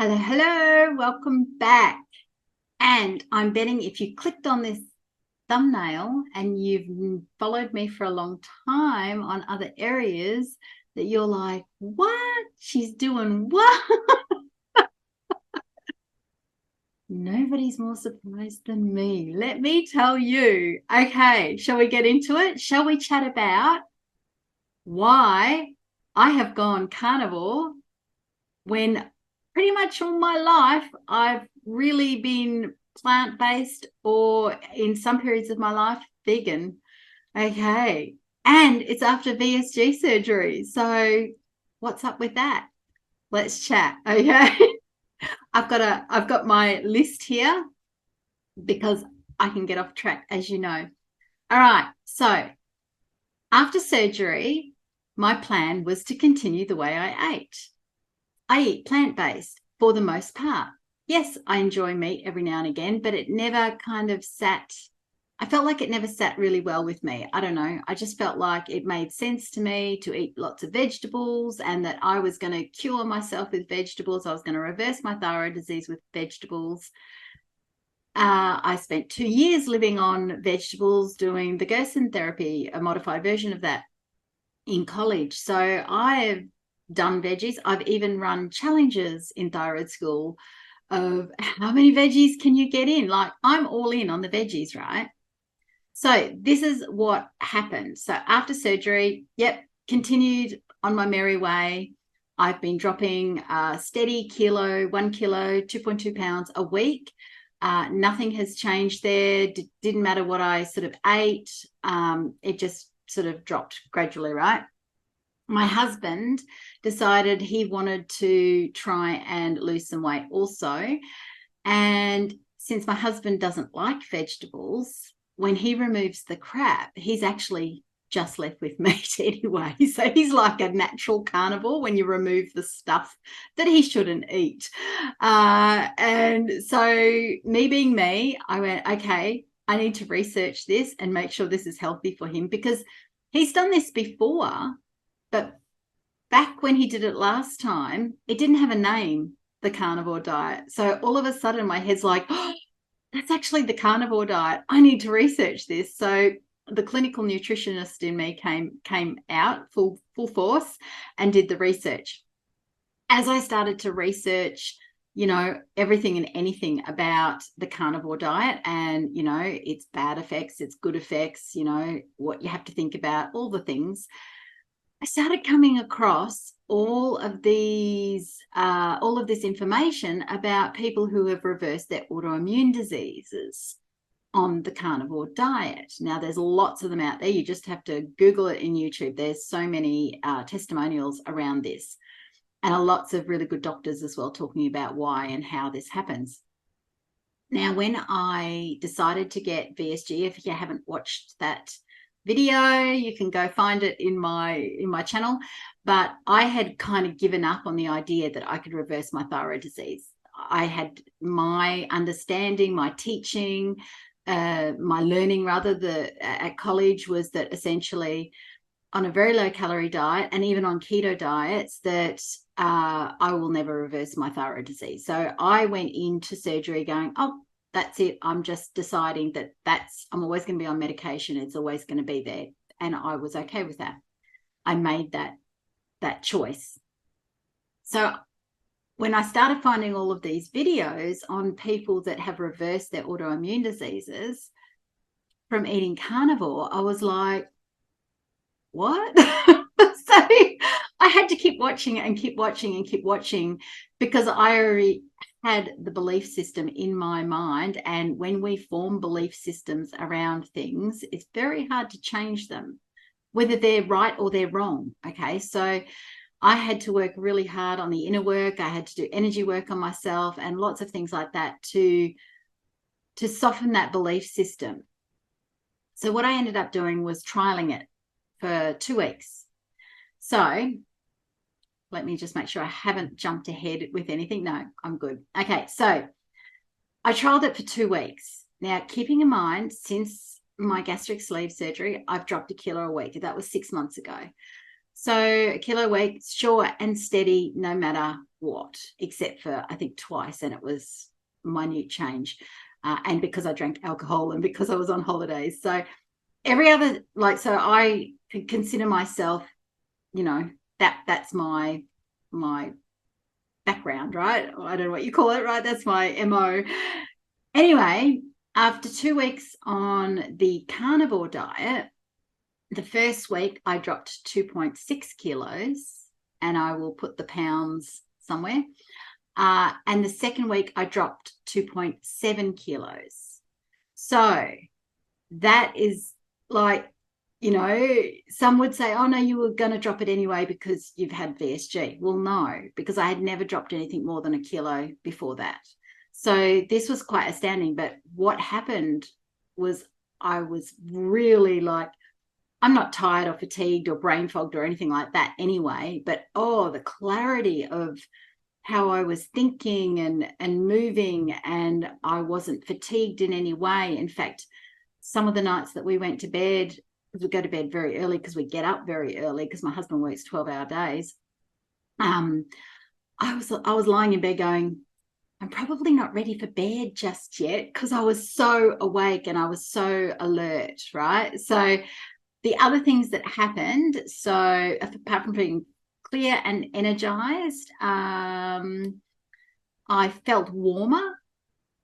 Hello, hello, welcome back. And I'm betting if you clicked on this thumbnail and you've followed me for a long time on other areas, that you're like, what? She's doing what? Nobody's more surprised than me. Let me tell you. Okay, shall we get into it? Shall we chat about why I have gone carnivore when pretty much all my life I've really been plant-based, or in some periods of my life vegan? Okay, and it's after VSG surgery, so what's up with that? Let's chat. Okay. I've got my list here because I can get off track, as you know. All right, so after surgery, my plan was to continue the way I ate. I eat plant-based for the most part. Yes, I enjoy meat every now and again, but it never kind of I felt like it never sat really well with me. I don't know. I just felt like it made sense to me to eat lots of vegetables, and that I was going to cure myself with vegetables. I was going to reverse my thyroid disease with vegetables. I spent 2 years living on vegetables, doing the Gerson therapy, a modified version of that, in college. So I've done veggies. I've even run challenges in thyroid school of how many veggies can you get in. Like, I'm all in on the veggies, right? So this is what happened. So after surgery, continued on my merry way. I've been dropping a steady kilo, 1 kilo, 2.2 pounds a week. Nothing has changed there. Didn't matter what I sort of ate. It just sort of dropped gradually, right? My husband decided he wanted to try and lose some weight also. And since my husband doesn't like vegetables, when he removes the crap, he's actually just left with meat anyway. So he's like a natural carnivore when you remove the stuff that he shouldn't eat. And so, me being me, I went, okay, I need to research this and make sure this is healthy for him, because he's done this before, but back when he did it last time, it didn't have a name, the carnivore diet. So all of a sudden my head's like, oh, that's actually the carnivore diet. I need to research this. So the clinical nutritionist in me came out full force and did the research. As I started to research, everything and anything about the carnivore diet, and, its bad effects, its good effects, what you have to think about, all the things, I started coming across all of this information about people who have reversed their autoimmune diseases on the carnivore diet. Now, there's lots of them out there. You just have to Google it in YouTube. There's so many testimonials around this, and lots of really good doctors as well talking about why and how this happens. Now, when I decided to get VSG, if you haven't watched that video, you can go find it in my channel, but I had kind of given up on the idea that I could reverse my thyroid disease. I had my understanding, my teaching, my learning rather, at college, was that essentially on a very low calorie diet, and even on keto diets, that I will never reverse my thyroid disease. So I went into surgery going, oh, that's it. I'm just deciding that I'm always going to be on medication. It's always going to be there. And I was okay with that. I made that choice. So when I started finding all of these videos on people that have reversed their autoimmune diseases from eating carnivore, I was like, what? So I had to keep watching and keep watching and keep watching, because I already had the belief system in my mind. And when we form belief systems around things, it's very hard to change them, whether they're right or they're wrong. Okay, so I had to work really hard on the inner work. I had to do energy work on myself and lots of things like that to soften that belief system. So what I ended up doing was trialing it for 2 weeks. So let me just make sure I haven't jumped ahead with anything. No, I'm good. Okay, so I trialed it for 2 weeks. Now, keeping in mind, since my gastric sleeve surgery, I've dropped 1 kilo a week. That was 6 months ago. So 1 kilo a week, sure and steady, no matter what, except for I think twice, and it was minute change. And because I drank alcohol and because I was on holidays. So every other, so I could consider myself, that's my background, right? I don't know what you call it, right? That's my MO. Anyway, after 2 weeks on the carnivore diet, the first week I dropped 2.6 kilos, and I will put the pounds somewhere. And the second week I dropped 2.7 kilos. So that is some would say, oh, no, you were going to drop it anyway because you've had VSG. Well, no, because I had never dropped anything more than a kilo before that. So this was quite astounding. But what happened was I was really I'm not tired or fatigued or brain fogged or anything like that anyway, but the clarity of how I was thinking and moving, and I wasn't fatigued in any way. In fact, some of the nights that we went to bed, because we go to bed very early because we get up very early because my husband works 12-hour days, I was lying in bed going, I'm probably not ready for bed just yet, because I was so awake and I was so alert, right? So the other things that happened, so apart from being clear and energized, I felt warmer.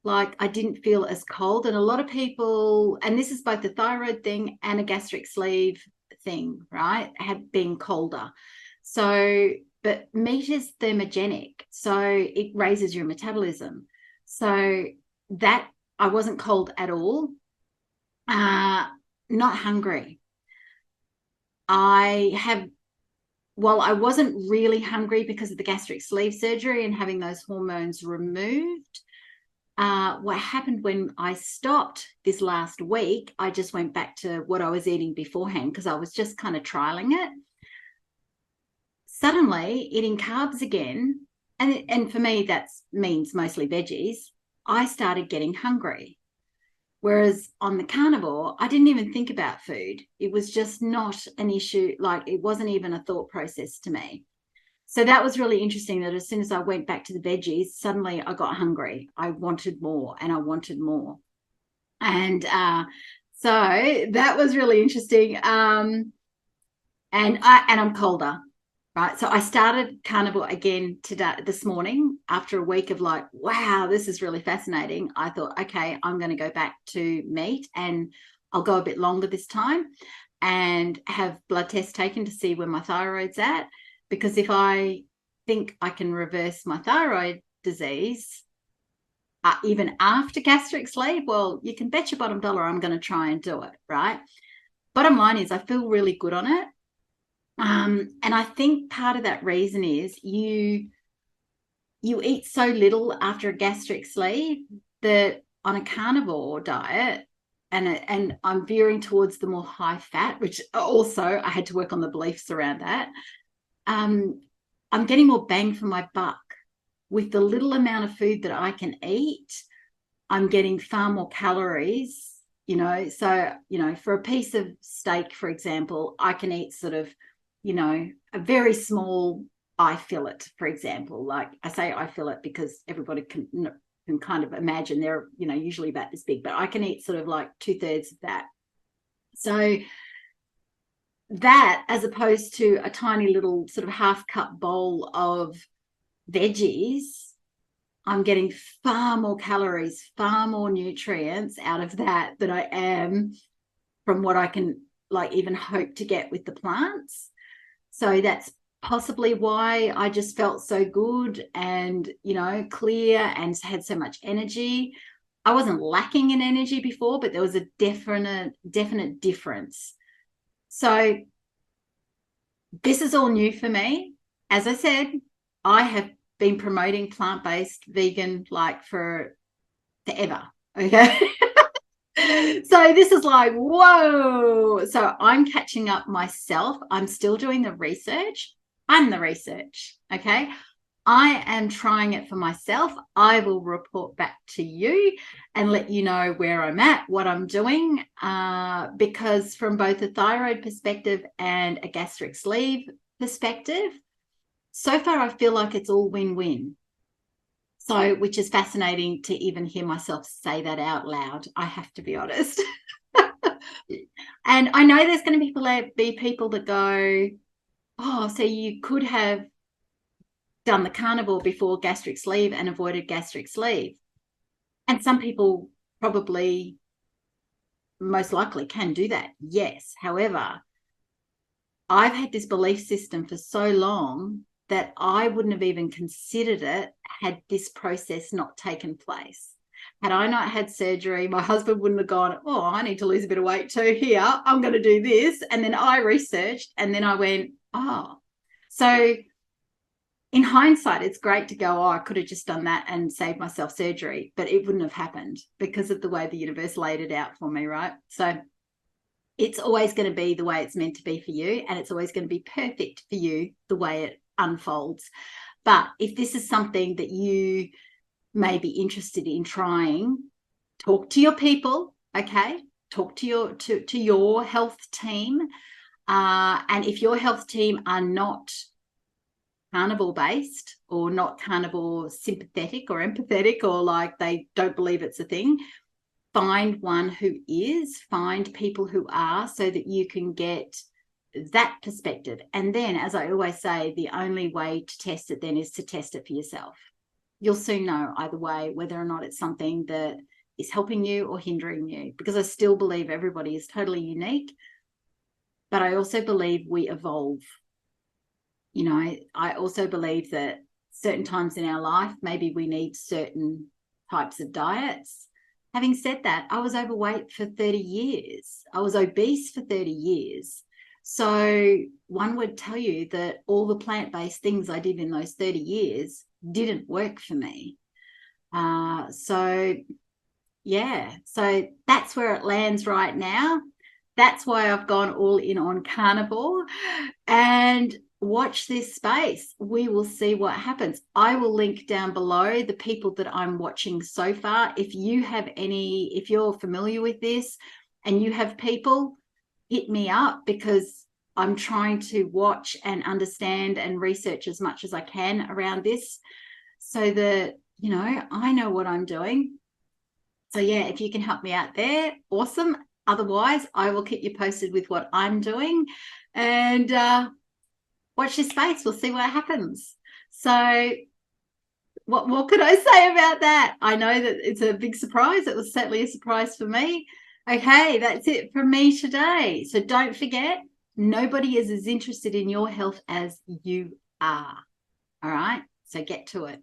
I didn't feel as cold. And a lot of people, and this is both the thyroid thing and a gastric sleeve thing, right, have been colder. So, but meat is thermogenic, so it raises your metabolism. So that I wasn't cold at all. Not hungry. I wasn't really hungry because of the gastric sleeve surgery and having those hormones removed. What happened when I stopped this last week, I just went back to what I was eating beforehand because I was just kind of trialing it. Suddenly eating carbs again, and for me that means mostly veggies, I started getting hungry. Whereas on the carnivore, I didn't even think about food. It was just not an issue. It wasn't even a thought process to me. So that was really interesting, that as soon as I went back to the veggies, suddenly I got hungry. I wanted more and I wanted more. And so that was really interesting. And I'm colder, right? So I started carnivore again this morning after a week of wow, this is really fascinating. I thought, okay, I'm going to go back to meat, and I'll go a bit longer this time and have blood tests taken to see where my thyroid's at. Because if I think I can reverse my thyroid disease, even after gastric sleeve, well, you can bet your bottom dollar I'm going to try and do it, right? Bottom line is I feel really good on it. And I think part of that reason is you eat so little after a gastric sleeve that on a carnivore diet, and I'm veering towards the more high fat, which also I had to work on the beliefs around that. I'm getting more bang for my buck with the little amount of food that I can eat. I'm getting far more calories, so, for a piece of steak, for example, I can eat sort of, a very small eye fillet, for example. I say eye fillet because everybody can kind of imagine they're, usually about this big, but I can eat sort of 2/3 of that. So that, as opposed to a tiny little sort of half cup bowl of veggies, I'm getting far more calories, far more nutrients out of that than I am from what I can even hope to get with the plants. So that's possibly why I just felt so good and, clear and had so much energy. I wasn't lacking in energy before, but there was a definite difference. So this is all new for me. As I said, I have been promoting plant-based vegan for forever. Okay. So this is whoa. So I'm catching up myself. I'm still doing the research. I'm the research. Okay. I am trying it for myself. I will report back to you and let you know where I'm at, what I'm doing, because from both a thyroid perspective and a gastric sleeve perspective, so far I feel like it's all win-win. So, which is fascinating to even hear myself say that out loud, I have to be honest. And I know there's going to be people that go, oh, so you could have done the carnivore before gastric sleeve and avoided gastric sleeve. And some people probably most likely can do that. Yes. However, I've had this belief system for so long that I wouldn't have even considered it had this process not taken place. Had I not had surgery, my husband wouldn't have gone, oh, I need to lose a bit of weight too. Here, I'm going to do this. And then I researched and then I went, oh. So in hindsight, it's great to go, oh, I could have just done that and saved myself surgery, but it wouldn't have happened because of the way the universe laid it out for me, right? So it's always going to be the way it's meant to be for you, and it's always going to be perfect for you the way it unfolds. But if this is something that you may be interested in trying, talk to your people, okay? Talk to your health team. And if your health team are not carnivore based or not carnivore sympathetic or empathetic, or like they don't believe it's a thing, find one who is, find people who are, so that you can get that perspective. And then, as I always say, the only way to test it then is to test it for yourself. You'll soon know either way whether or not it's something that is helping you or hindering you, because I still believe everybody is totally unique, but I also believe we evolve. You know, I also believe that certain times in our life, maybe we need certain types of diets. Having said that, I was overweight for 30 years. I was obese for 30 years. So one would tell you that all the plant-based things I did in those 30 years didn't work for me. So that's where it lands right now. That's why I've gone all in on carnivore. And watch this space. We will see what happens. I will link down below the people that I'm watching so far. If you're familiar with this and you have people, hit me up, because I'm trying to watch and understand and research as much as I can around this, so that, you know, I know what I'm doing. So yeah, if you can help me out there, awesome. Otherwise, I will keep you posted with what I'm doing, and watch this space. We'll see what happens. So what more could I say about that? I know that it's a big surprise. It was certainly a surprise for me. Okay, that's it from me today. So don't forget, nobody is as interested in your health as you are. All right, so get to it.